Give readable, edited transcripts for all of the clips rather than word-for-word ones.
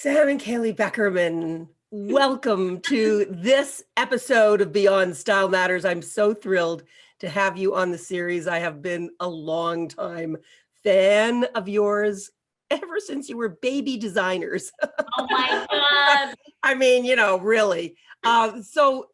Sam and Kaylee Beckerman, welcome to this episode of Beyond Style Matters. I'm so thrilled to have you on the series. I have been a long time fan of yours ever since you were baby designers. Oh my God. I mean, really. So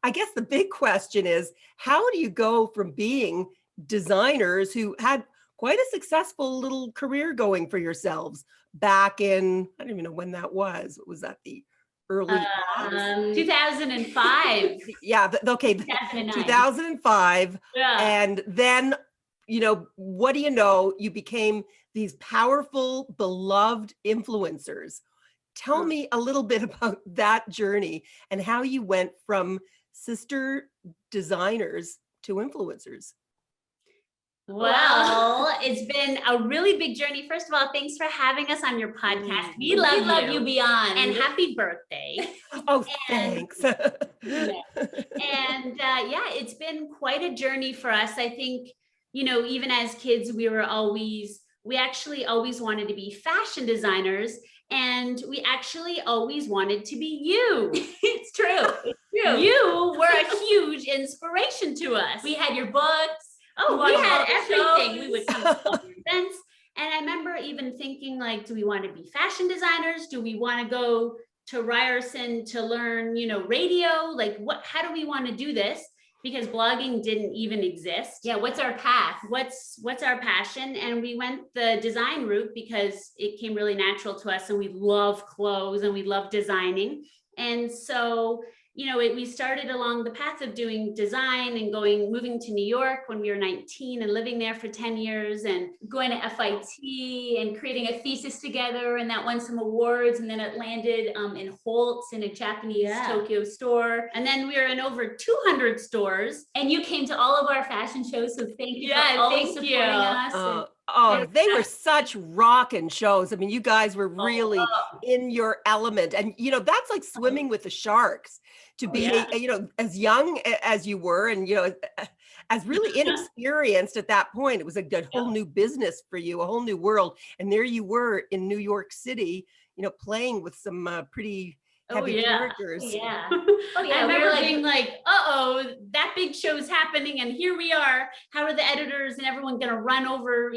I guess the big question is, how do you go from being designers who had quite a successful little career going for yourselves back in, I don't even know when that was. Was that the early 2005. Yeah, okay, 2005. Yeah. And then, what do you know? You became these powerful, beloved influencers. Tell me a little bit about that journey and how you went from sister designers to influencers. Well, it's been a really big journey. First of all, thanks for having us on your podcast. We love you Beyond. And happy birthday. Oh, thanks. Yeah. And yeah, it's been quite a journey for us. I think, even as kids, we actually always wanted to be fashion designers. And we actually always wanted to be you. It's true. It's true. You were a huge inspiration to us. We had your books. Oh, we had everything. We would come to all your events. And I remember even thinking, like, do we want to be fashion designers? Do we want to go to Ryerson to learn, radio? Like, how do we want to do this? Because blogging didn't even exist. Yeah, what's our path? What's our passion? And we went the design route because it came really natural to us, and we love clothes and we love designing. And so, we started along the path of doing design and moving to New York when we were 19 and living there for 10 years and going to FIT and creating a thesis together, and that won some awards. And then it landed in Holtz in a Japanese Tokyo store. And then we were in over 200 stores. And you came to all of our fashion shows. So thank you for always supporting us. They were such rockin' shows. I mean, you guys were really in your element. And, that's like swimming with the sharks. To be, as young as you were and, as really inexperienced at that point. It was a whole new business for you, a whole new world. And there you were in New York City, playing with some pretty heavy characters. I remember being like, that big show's happening and here we are. How are the editors and everyone going to run over,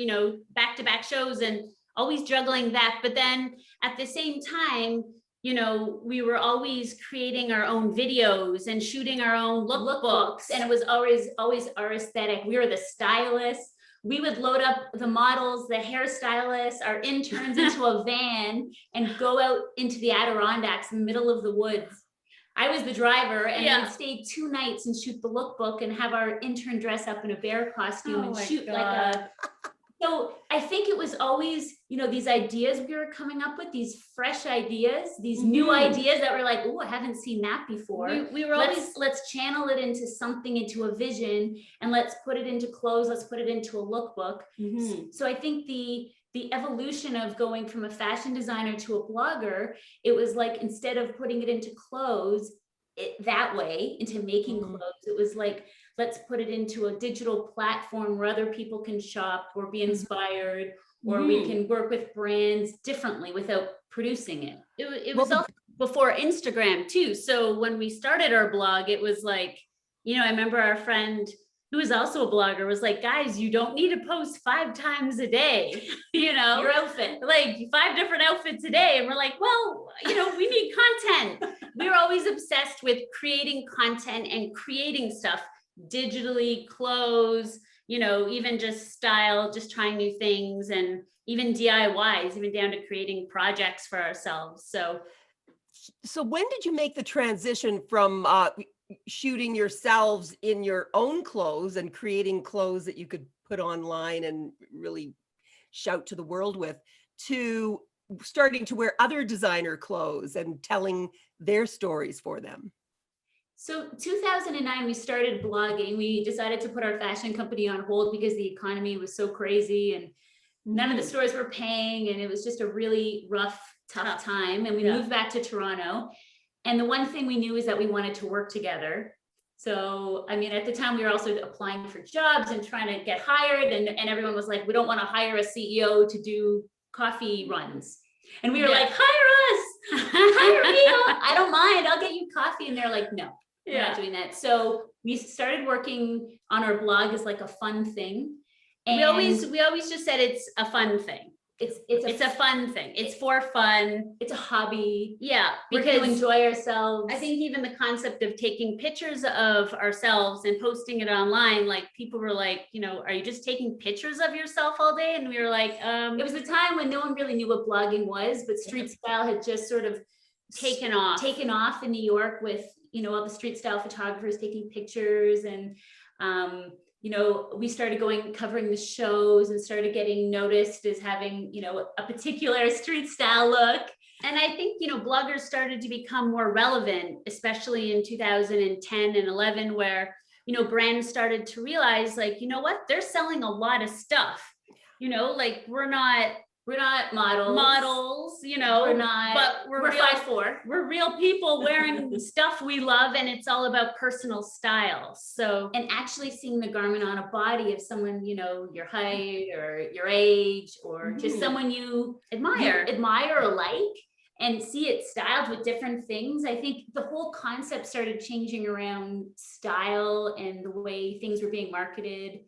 back-to-back shows, and always juggling that. But then at the same time, we were always creating our own videos and shooting our own lookbooks. And it was always our aesthetic. We were the stylists. We would load up the models, the hairstylists, our interns into a van and go out into the Adirondacks in the middle of the woods. I was the driver, and we'd stay 2 nights and shoot the lookbook and have our intern dress up in a bear costume and shoot So I think it was always, these ideas we were coming up with, these fresh ideas, these new ideas that were like, oh, I haven't seen that before. We were let's channel it into something, into a vision, and let's put it into clothes. Let's put it into a lookbook. So I think the evolution of going from a fashion designer to a blogger, it was like, instead of putting it into clothes that way, into making clothes, it was like, let's put it into a digital platform where other people can shop or be inspired, or we can work with brands differently without producing it. It was also before Instagram too. So when we started our blog, it was like, I remember our friend who was also a blogger was like, guys, you don't need to post 5 times a day, your outfit, like 5 different outfits a day. And we're like, well, we need content. We were always obsessed with creating content and creating stuff digitally, clothes, even just style, just trying new things, and even DIYs, even down to creating projects for ourselves. So when did you make the transition from shooting yourselves in your own clothes and creating clothes that you could put online and really shout to the world with, to starting to wear other designer clothes and telling their stories for them? So 2009, we started blogging. We decided to put our fashion company on hold because the economy was so crazy and none of the stores were paying. And it was just a really rough, tough time. And we moved back to Toronto. And the one thing we knew is that we wanted to work together. So, at the time we were also applying for jobs and trying to get hired. And everyone was like, we don't want to hire a CEO to do coffee runs. And we were like, hire us, hire me. I don't mind. I'll get you coffee. And they're like, no, we're not doing that. So we started working on our blog as like a fun thing. And we always just said it's a fun thing. It's a fun thing. It's for fun. It's a hobby. Yeah, We're going to enjoy ourselves. I think even the concept of taking pictures of ourselves and posting it online, like people were like, you know, are you just taking pictures of yourself all day? And we were like, it was a time when no one really knew what blogging was, but street style had just sort of taken off in New York with, you know, all the street style photographers taking pictures. And you know, we started covering the shows and started getting noticed as having, you know, a particular street style look. And I think, you know, bloggers started to become more relevant, especially in 2010 and 11, where, you know, brands started to realize, like, you know what, they're selling a lot of stuff, you know, like we're not models, you know, but we're real, 5'4". We're real people wearing stuff we love, and it's all about personal style. So, and actually seeing the garment on a body of someone, you know, your height or your age, or just someone you admire or like, and see it styled with different things. I think the whole concept started changing around style and the way things were being marketed.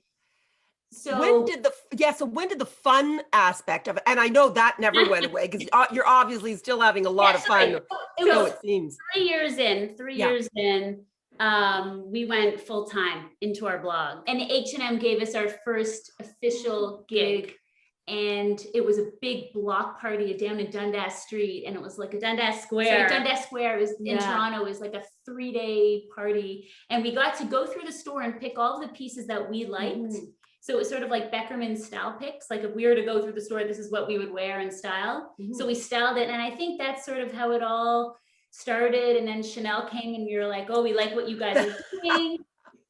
So when did the fun aspect of it, and I know that never went away, because you're obviously still having a lot of fun. It seems 3 years in, we went full time into our blog, and H&M gave us our first official gig. And it was a big block party down in Dundas Street, and it was like a Dundas Square. So Dundas Square was in Toronto. It was like a 3-day party, and we got to go through the store and pick all of the pieces that we liked. So it was sort of like Beckerman style picks. Like if we were to go through the store, this is what we would wear and style. So we styled it, and I think that's sort of how it all started. And then Chanel came, and we were like, oh, we like what you guys are doing.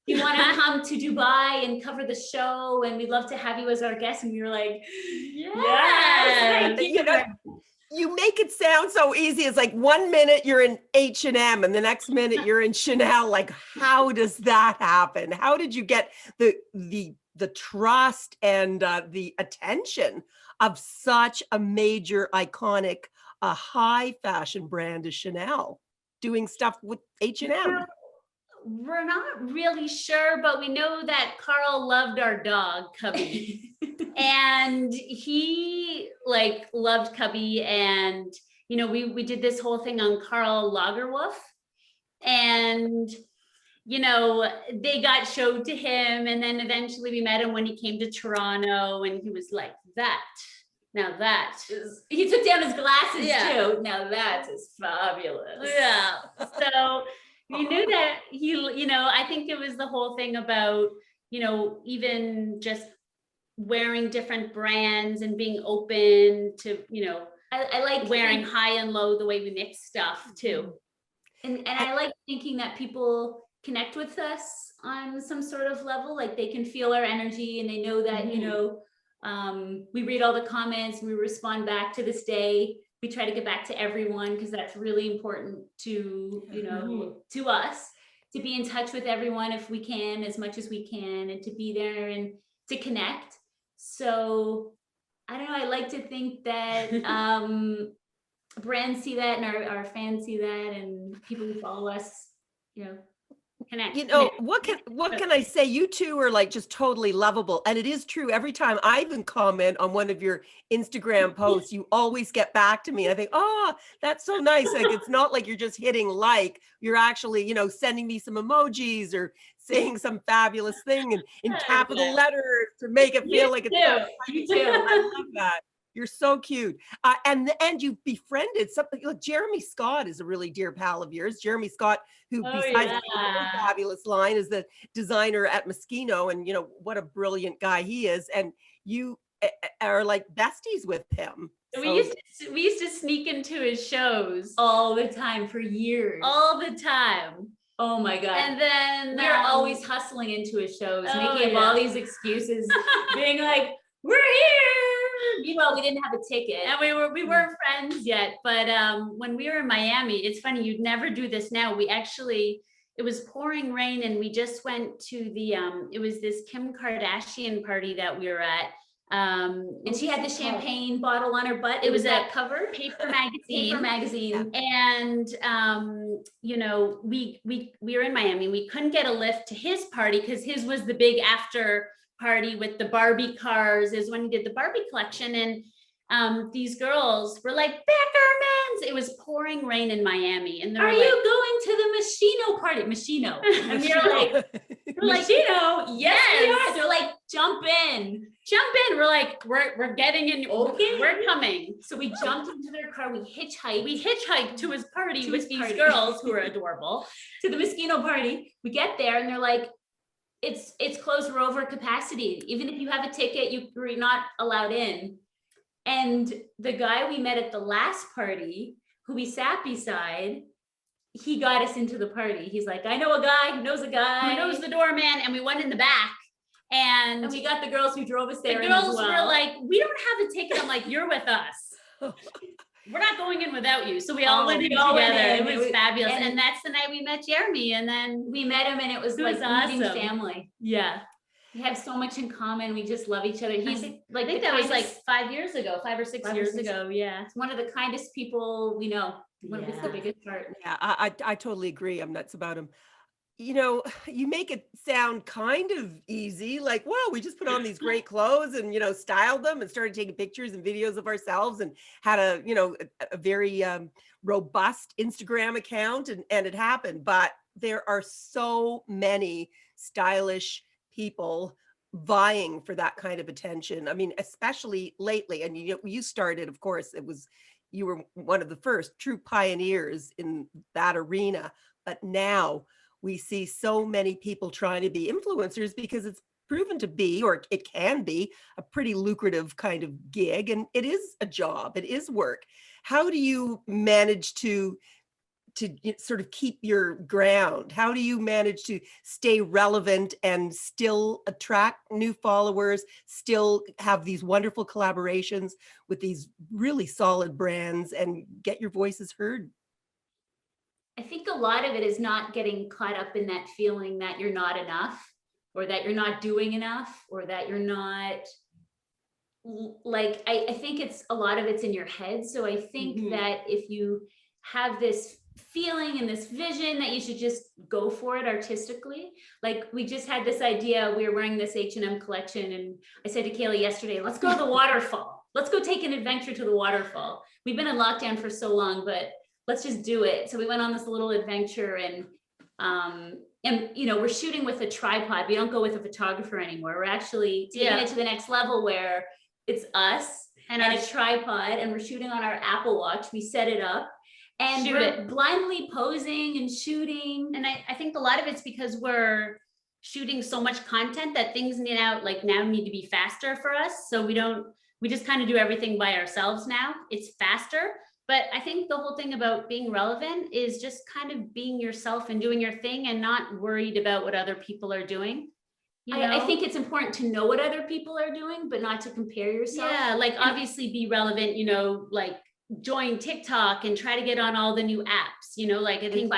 You want to come to Dubai and cover the show, and we'd love to have you as our guest. And we were like, yes. You know, you make it sound so easy. It's like 1 minute you're in H&M and the next minute you're in Chanel. Like, how does that happen? How did you get the trust and the attention of such a major, iconic, high fashion brand as Chanel doing stuff with H&M? We're not really sure, but we know that Carl loved our dog, Cubby. And he like loved Cubby. And, you know, we did this whole thing on Karl Lagerwolf. And, you know, they got showed to him. And then eventually we met him when he came to Toronto, and he was like, now that is, he took down his glasses too. Now that is fabulous. Yeah. So we knew that he, you know, I think it was the whole thing about, you know, even just wearing different brands and being open to, you know, I like wearing high and low, the way we mix stuff too. And I like thinking that people connect with us on some sort of level, like they can feel our energy, and they know that, you know, we read all the comments and we respond back. To this day, we try to get back to everyone, because that's really important to, you know, to us, to be in touch with everyone if we can, as much as we can, and to be there and to connect. So I don't know, I like to think that brands see that, and our fans see that, and people who follow us, you know, connect. You know, what can I say? You two are like just totally lovable. And it is true. Every time I even comment on one of your Instagram posts, you always get back to me. And I think, oh, that's so nice. Like, it's not like you're just hitting like, you're actually, you know, sending me some emojis or saying some fabulous thing in capital letters to make it feel like it's so you too. I love that. You're so cute. And you befriended something like Jeremy Scott is a really dear pal of yours. Jeremy Scott, who besides the fabulous line, is the designer at Moschino, and you know what a brilliant guy he is. And you are like besties with him. So we used to sneak into his shows all the time for years. All the time. Oh my God. And then we were always hustling into his shows, making up all these excuses, being like, we're here. Meanwhile, we didn't have a ticket. And we weren't friends yet. But when we were in Miami, it's funny, you'd never do this now. It was pouring rain, and we just went to the, it was this Kim Kardashian party that we were at. And she had the champagne bottle on her butt. It was that a cover. Paper magazine. Paper magazine. And you know, we were in Miami. We couldn't get a lift to his party because his was the big after party with the Barbie cars, is when he did the Barbie collection. And these girls were like, Beckerman's. It was pouring rain in Miami. And Are you going to the Machino party? Machino. And you're like, Machino, yes, we are. They're like, jump in. We're like, we're getting in. Okay. We're coming. So we jumped into their car. We hitchhiked to his party with these party. girls who are adorable. To the Moschino party. We get there and they're like, it's closed, we're over capacity. Even if you have a ticket, you're not allowed in. And the guy we met at the last party, who we sat beside, he got us into the party. He's like, I know a guy who knows a guy. Who knows the doorman. And we went in the back. And we got the girls who drove us there. The girls were like, we don't have a ticket. I'm like, you're with us. We're not going in without you. So we all went in together. It was fabulous. And that's the night we met Jeremy. And then we met him and it was like meeting family. Yeah. We have so much in common. We just love each other. He's like, I think that was like 5 years ago, 5 or 6 years ago. Yeah. It's one of the kindest people we know. One of the biggest part. Yeah, I totally agree. I'm nuts about him. You know, you make it sound kind of easy, like, wow, we just put on these great clothes and, you know, styled them and started taking pictures and videos of ourselves and had a very robust Instagram account and it happened. But there are so many stylish people vying for that kind of attention. I mean, especially lately. And you started, of course, you were one of the first true pioneers in that arena. But now we see so many people trying to be influencers because it's proven to be, or it can be, a pretty lucrative kind of gig. And it is a job, it is work. How do you manage to sort of keep your ground? How do you manage to stay relevant and still attract new followers, still have these wonderful collaborations with these really solid brands and get your voices heard? I think a lot of it is not getting caught up in that feeling that you're not enough, or that you're not doing enough, or that you're not like, I think it's a lot of it's in your head. So I think that if you have this feeling and this vision that you should just go for it artistically. Like we just had this idea, we were wearing this H&M collection and I said to Kaylee yesterday, let's go to the waterfall. Let's go take an adventure to the waterfall. We've been in lockdown for so long, but let's just do it. So we went on this little adventure and you know, we're shooting with a tripod. We don't go with a photographer anymore. We're actually taking it to the next level where it's us and a tripod and we're shooting on our Apple Watch. We set it up. And we're blindly posing and shooting. And I think a lot of it's because we're shooting so much content that things now need to be faster for us. So we just kind of do everything by ourselves now. It's faster. But I think the whole thing about being relevant is just kind of being yourself and doing your thing and not worried about what other people are doing. You know? I think it's important to know what other people are doing, but not to compare yourself. Yeah, like obviously be relevant, you know, like join TikTok and try to get on all the new apps, you know, like I think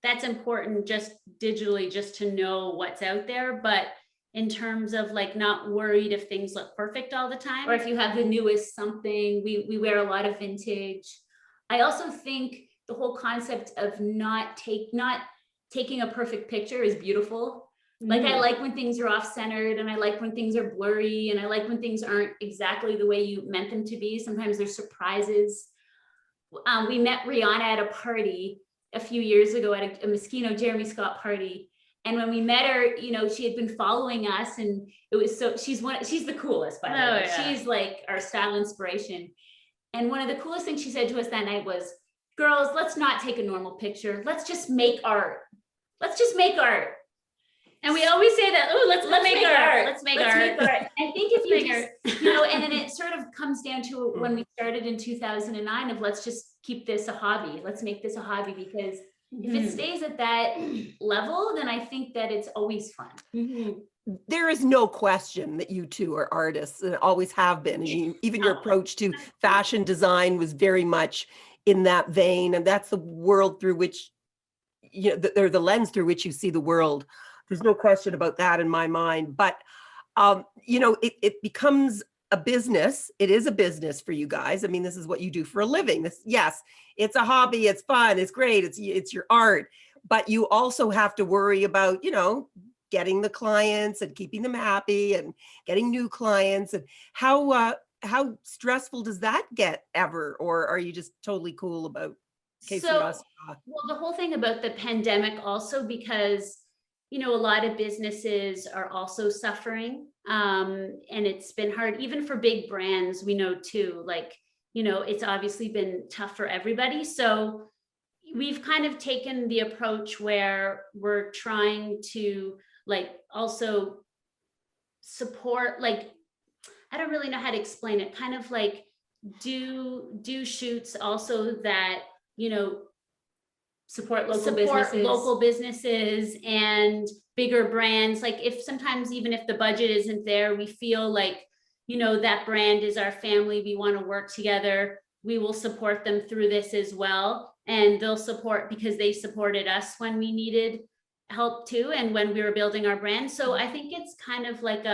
that's important just digitally, just to know what's out there. But in terms of like not worried if things look perfect all the time. Or if you have the newest something, we wear a lot of vintage. I also think the whole concept of not taking a perfect picture is beautiful. Like I like when things are off-centered and I like when things are blurry and I like when things aren't exactly the way you meant them to be. Sometimes there's surprises. We met Rihanna at a party a few years ago at a Moschino Jeremy Scott party. And when we met her, you know, she had been following us and it was she's the coolest, by the way. Yeah. She's like our style inspiration. And one of the coolest things she said to us that night was, girls, let's not take a normal picture. Let's just make art. Let's just make art. And we always say that, oh, let's make art. Let's make art. I think if you just, you know, and then it sort of comes down to when we started in 2009 of let's just keep this a hobby. Let's make this a hobby because if it stays at that level, then I think that it's always fun. There is no question that you two are artists and always have been. Even your approach to fashion design was very much in that vein. And that's the world through which, you know, the lens through which you see the world. There's no question about that in my mind. But it becomes a business. It is a business for you guys. I mean, this is what you do for a living. Yes, it's a hobby. It's fun. It's great. It's your art, but you also have to worry about, getting the clients and keeping them happy and getting new clients. And how stressful does that get ever? Or are you just totally cool about Well, the whole thing about the pandemic also, because, a lot of businesses are also suffering. And it's been hard, even for big brands, we know too, like, it's obviously been tough for everybody. So we've kind of taken the approach where we're trying to also support, I don't really know how to explain it, kind of like do shoots also that, support local businesses and bigger brands. Like if sometimes, even if the budget isn't there, we feel like, that brand is our family. We want to work together. We will support them through this as well. And they'll support because they supported us when we needed help too. And when we were building our brand. So I think it's kind of like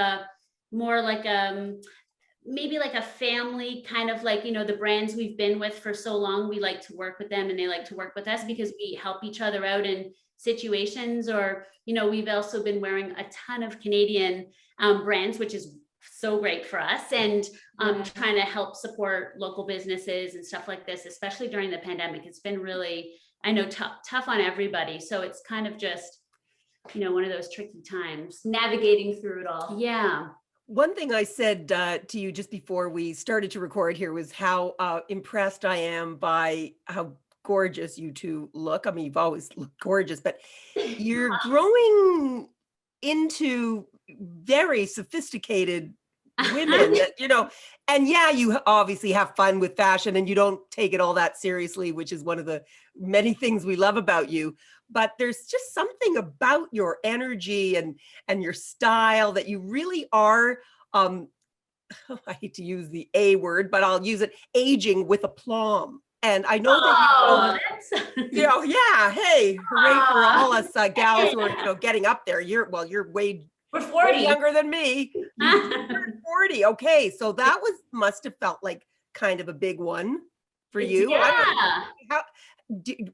maybe like a family, kind of like, the brands we've been with for so long, we like to work with them and they like to work with us because we help each other out in situations. Or, we've also been wearing a ton of Canadian brands, which is so great for us, and trying to help support local businesses and stuff like this, especially during the pandemic. It's been really, I know, tough on everybody. So it's kind of just, one of those tricky times, navigating through it all. Yeah. One thing I said to you just before we started to record here was how impressed I am by how gorgeous you two look. I mean, you've always looked gorgeous, but you're growing into very sophisticated women that, and yeah, you obviously have fun with fashion and you don't take it all that seriously, which is one of the many things we love about you. But there's just something about your energy and your style that you really are, I hate to use the A word, but I'll use it, aging with aplomb. And I know that yeah, hey, hooray for all us gals who are, getting up there. We're We're 40. Younger than me. You're 40. Okay, so that must have felt like kind of a big one for you. Yeah.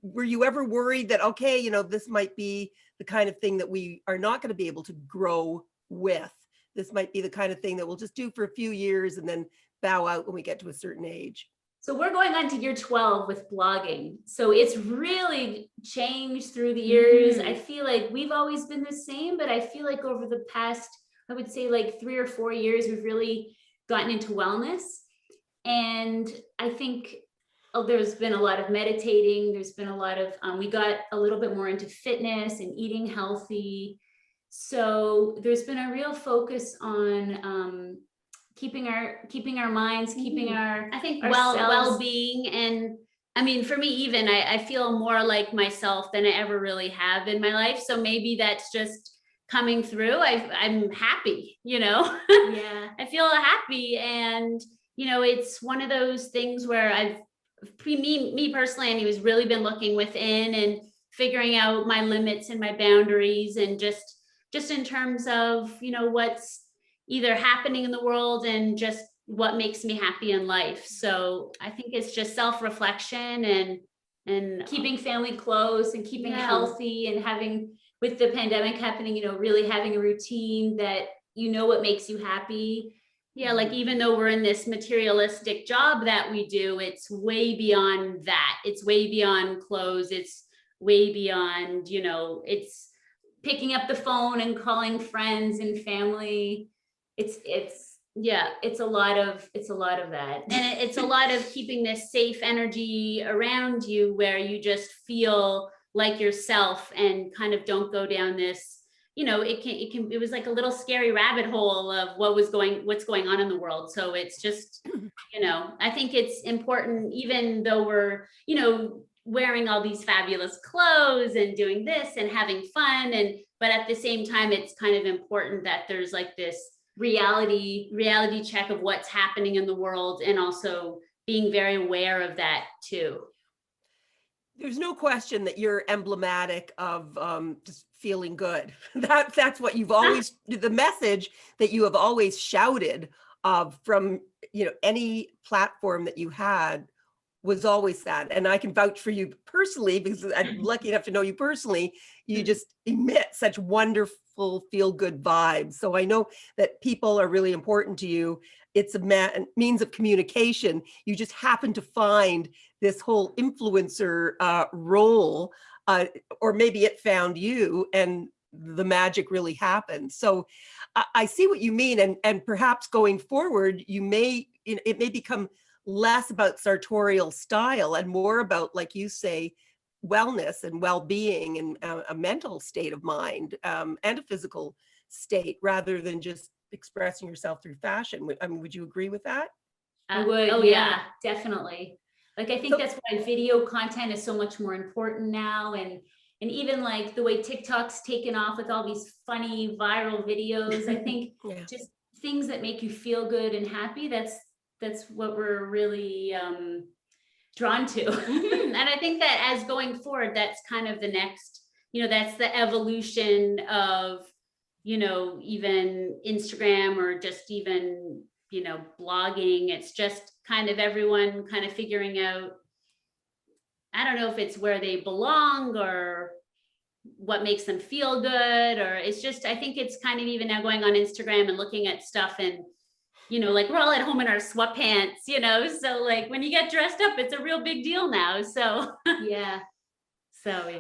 Were you ever worried that, okay, this might be the kind of thing that we are not going to be able to grow with? This might be the kind of thing that we'll just do for a few years and then bow out when we get to a certain age. So we're going on to year 12 with blogging. So it's really changed through the years. I feel like we've always been the same, but I feel like over the past, I would say like 3 or 4 years, we've really gotten into wellness. And I think there's been a lot of meditating. There's been a lot of, we got a little bit more into fitness and eating healthy. So there's been a real focus on keeping our minds, keeping our, I think, ourselves. well-being. And I mean, for me, even I feel more like myself than I ever really have in my life. So maybe that's just coming through. I'm happy, Yeah. I feel happy. And, it's one of those things where me personally, and he was really been looking within and figuring out my limits and my boundaries, and just in terms of, what's either happening in the world and just what makes me happy in life. So I think it's just self-reflection and keeping family close and keeping healthy, and having, with the pandemic happening, really having a routine that, what makes you happy. Yeah, like even though we're in this materialistic job that we do, it's way beyond that. It's way beyond clothes. It's way beyond, it's picking up the phone and calling friends and family. It's a lot of that. And it's a lot of keeping this safe energy around you where you just feel like yourself and kind of don't go down this, it was like a little scary rabbit hole of what's going on in the world. So it's just, I think it's important, even though we're, wearing all these fabulous clothes and doing this and having fun, but at the same time, it's kind of important that there's like this reality check of what's happening in the world, and also being very aware of that too. There's no question that you're emblematic of just feeling good. That's what you've always, the message that you have always shouted from, any platform that you had was always that. And I can vouch for you personally because I'm lucky enough to know you personally. You just emit such wonderful feel good vibes. So I know that people are really important to you. It's a means of communication. You just happen to find this whole influencer role, or maybe it found you and the magic really happened. So I see what you mean. And perhaps going forward, it may become less about sartorial style and more about, like you say, wellness and well-being and a mental state of mind, and a physical state, rather than just expressing yourself through fashion. I mean, would you agree with that? I would. Oh, Yeah, definitely. Like, I think So- that's why video content is so much more important now. And even like the way TikTok's taken off with all these funny viral videos, I think Yeah. just things that make you feel good and happy, that's what we're really drawn to. And I think that as going forward, that's kind of the next, that's the evolution of, even Instagram or just even, blogging. It's just kind of everyone kind of figuring out, I don't know if it's where they belong or what makes them feel good, or it's just, I think it's kind of even now going on Instagram and looking at stuff and, like we're all at home in our sweatpants, so like when you get dressed up, it's a real big deal now. So, Yeah. yeah.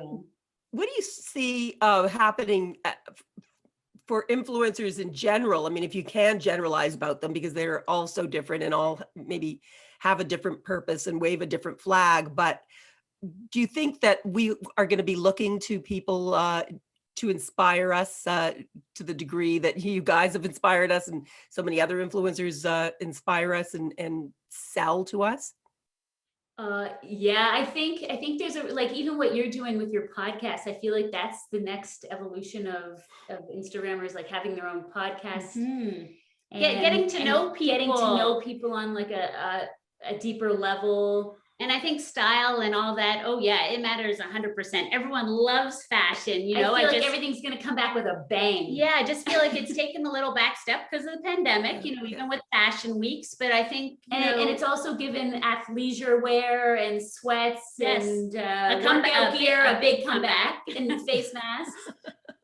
What do you see happening for influencers in general? I mean, if you can generalize about them, because they're all so different and all maybe have a different purpose and wave a different flag, but do you think that we are going to be looking to people to inspire us to the degree that you guys have inspired us and so many other influencers inspire us and sell to us? Yeah, I think there's like, even what you're doing with your podcast, I feel like that's the next evolution of Instagrammers, like having their own podcast. Mhm. And Getting to know getting to people. know people on like a deeper level. And I think style and all that, oh yeah, it matters 100%. Everyone loves fashion, I feel like everything's gonna come back with a bang. yeah, I just feel like it's taken a little back step because of the pandemic, even with fashion weeks. But I think, and it's also given athleisure wear and sweats and A comeback- workout gear a a big big comeback and face masks.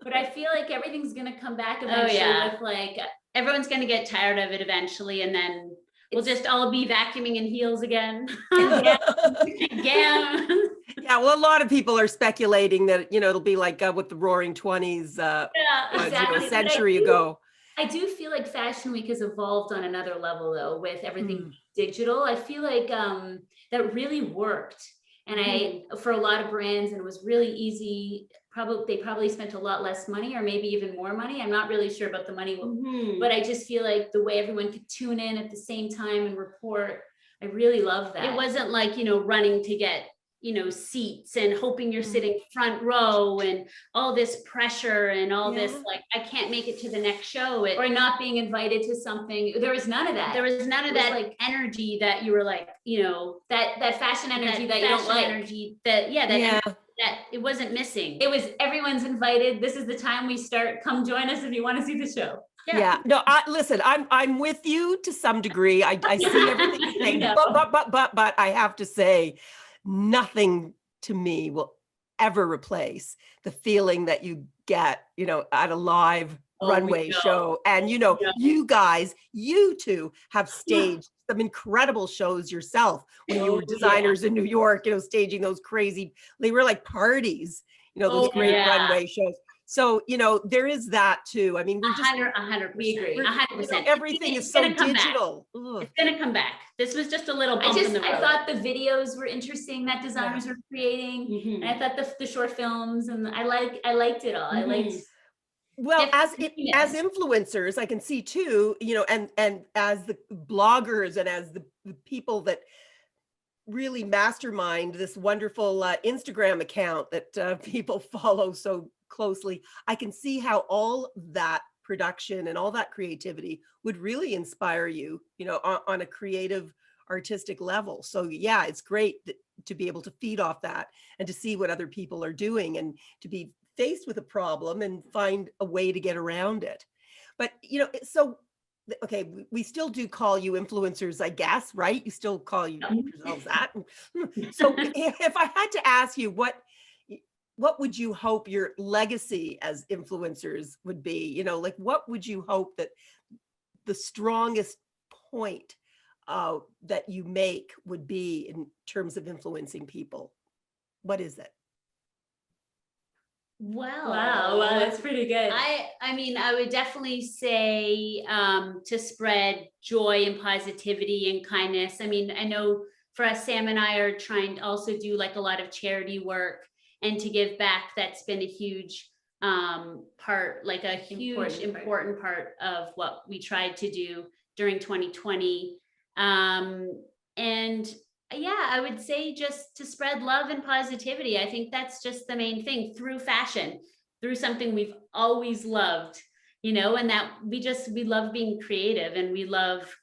But I feel like everything's gonna come back eventually with like, everyone's going to get tired of it eventually. And then we'll just all be vacuuming in heels again. yeah, Again. Yeah, well, a lot of people are speculating that, it'll be like with the Roaring 20s exactly. a century ago. I do feel like Fashion Week has evolved on another level though, with everything Mm. digital. I feel like that really worked. And for a lot of brands, and it was really easy. They probably spent a lot less money, or maybe even more money. I'm not really sure about the money, but I just feel like the way everyone could tune in at the same time and report, I really love that. It wasn't like, running to get, seats and hoping you're sitting front row and all this pressure and all this, like, I can't make it to the next show. Or not being invited to something. There was none of that. There was none of It was that like energy that you were like, that fashion energy that you don't like. energy that, that it wasn't missing. It was everyone's invited. This is the time we start. Come join us if you want to see the show. Yeah. No, listen, I'm with you to some degree. I see everything you're saying, Yeah. but I have to say, nothing to me will ever replace the feeling that you get, at a live runway show. And, you guys, you two have staged some incredible shows yourself when you were designers in New York, staging those crazy, they were like parties, those great runway shows. So, there is that too. I mean, we're just 100%. We agree. 100%. everything is so digital. It's gonna come back. This was just a little bump in the road. I thought the videos were interesting that designers were creating. And I thought the short films, and I liked it all. I liked. Well, as influencers, I can see too, and as the bloggers and as the people that really mastermind this wonderful Instagram account that people follow so closely, I can see how all that production and all that creativity would really inspire you, on a creative, artistic level. So yeah, it's great to be able to feed off that and to see what other people are doing and to be faced with a problem and find a way to get around it. But, so, okay, we still do call you influencers, I guess, right? You still call yourselves that. So if I had to ask you, what would you hope your legacy as influencers would be? Like, what would you hope that the strongest point that you make would be in terms of influencing people? What is it? Wow, that's pretty good. I mean, I would definitely say to spread joy and positivity and kindness. I mean, I know for us, Sam and I are trying to also do like a lot of charity work and to give back. That's been a huge part, like a huge important part of what we tried to do during 2020. And yeah, I would say just to spread love and positivity. I think that's just the main thing through fashion, through something we've always loved, and that we love being creative, and we love,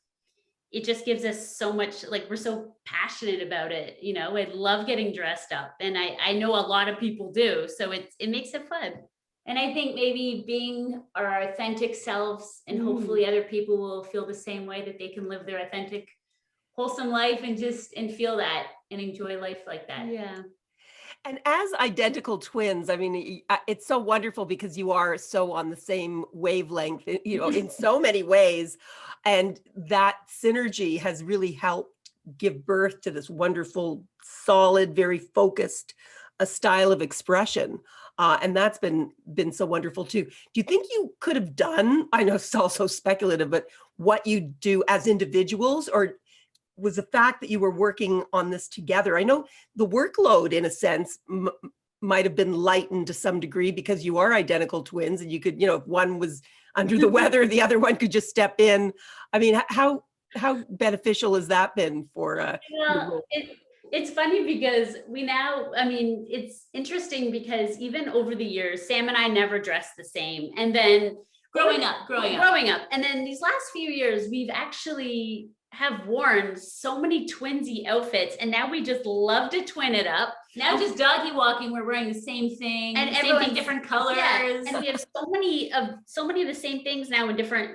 it just gives us so much, like we're so passionate about it. I love getting dressed up, and I know a lot of people do. So it makes it fun. And I think maybe being our authentic selves, and hopefully other people will feel the same way, that they can live their authentic, wholesome life and feel that and enjoy life like that. Yeah. And as identical twins, I mean, it's so wonderful because you are so on the same wavelength, in so many ways. And that synergy has really helped give birth to this wonderful, solid, very focused style of expression. And that's been so wonderful too. Do you think you could have done, I know it's also speculative, but what you do as individuals, or was the fact that you were working on this together? I know the workload, in a sense, might have been lightened to some degree because you are identical twins, and you could, if one was under the weather, the other one could just step in. I mean, how beneficial has that been for? Well, it's funny because it's interesting because even over the years, Sam and I never dressed the same, and then growing up, and then these last few years, we've actually have worn so many twinsy outfits, and now we just love to twin it up. Now just doggy walking, we're wearing the same thing, and everything different colors. Yeah. And we have so many of the same things now in different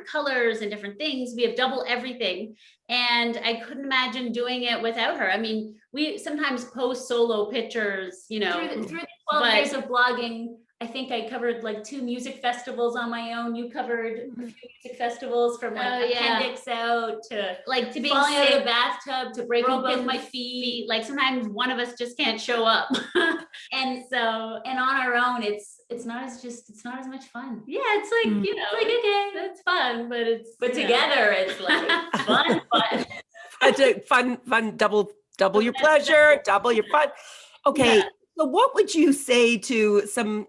colors and different things. We have double everything, and I couldn't imagine doing it without her. I mean, we sometimes post solo pictures, through the 12 years of blogging. I think I covered like 2 music festivals on my own. You covered a few music festivals, from like appendix out to like to being falling out sick, of the bathtub to breaking both my feet. Like sometimes one of us just can't show up. And on our own, it's not as much fun. Yeah, it's like, it's like, okay, that's fun, but together it's like fun, double your pleasure, double your fun. Okay. Yeah. So what would you say to some,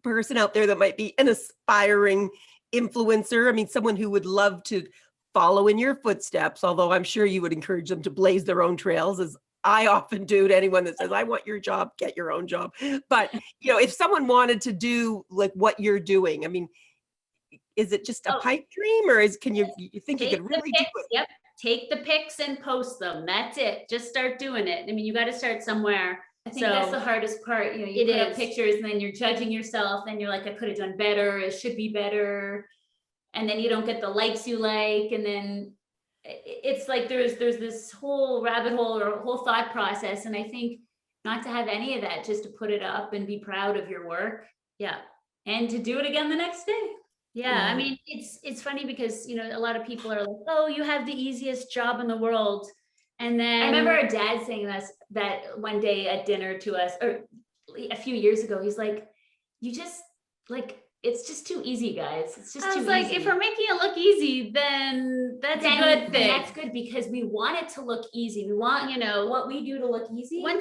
person out there that might be an aspiring influencer? I mean, someone who would love to follow in your footsteps, although I'm sure you would encourage them to blaze their own trails, as I often do to anyone that says, I want your job, get your own job. But, if someone wanted to do like what you're doing, I mean, is it just a pipe dream, or can you think you could really do it? Yep. Take the pics and post them. That's it. Just start doing it. I mean, you got to start somewhere. I think that's the hardest part. You put up pictures and then you're judging yourself, and you're like, I could have done better. It should be better. And then you don't get the likes you like. And then it's like, there's this whole rabbit hole or whole thought process. And I think not to have any of that, just to put it up and be proud of your work. Yeah. And to do it again the next day. Yeah. I mean, it's funny because, a lot of people are like, oh, you have the easiest job in the world. And then I remember our dad saying that one day at dinner to us, or a few years ago, he's like, you just like, it's just too easy, guys. It's just too easy. I was like, if we're making it look easy, then that's a good thing. That's good, because we want it to look easy. We want, what we do to look easy. People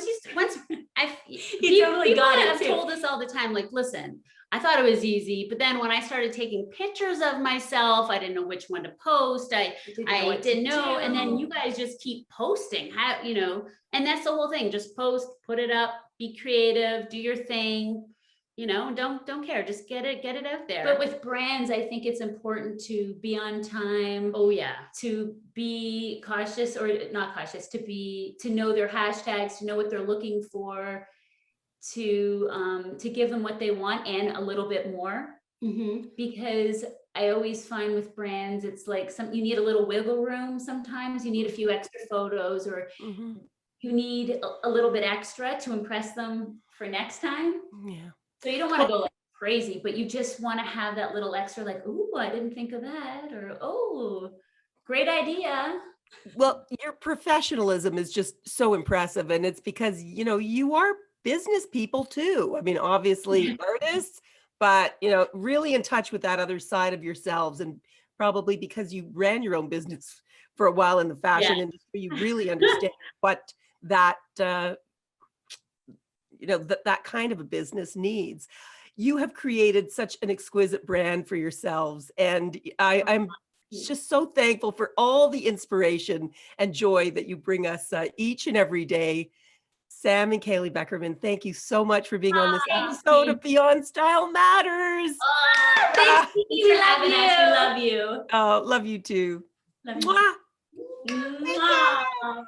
totally got it have too. Told us all the time, like, listen, I thought it was easy, but then when I started taking pictures of myself, I didn't know which one to post. I didn't know. And then you guys just keep posting, and that's the whole thing. Just post, put it up, be creative, do your thing. don't care. Just get it out there. But with brands, I think it's important to be on time. Oh yeah. To be cautious, or not cautious, to know their hashtags, to know what they're looking for, to give them what they want and a little bit more. Because I always find with brands, it's like you need a little wiggle room. Sometimes you need a few extra photos, or you need a little bit extra to impress them for next time. Yeah. So you don't want to go like crazy, but you just want to have that little extra, like, ooh, I didn't think of that, or oh, great idea. Well, your professionalism is just so impressive. And it's because, you are business people too. I mean, obviously artists, but, really in touch with that other side of yourselves. And probably because you ran your own business for a while in the fashion industry, you really understand what that, that kind of a business needs. You have created such an exquisite brand for yourselves. And I'm just so thankful for all the inspiration and joy that you bring us each and every day. Sam and Kaylee Beckerman, thank you so much for being on this episode of Beyond Style Matters. Thanks for having us. We love you. Oh, love you too. Love you. Mwah. Mwah.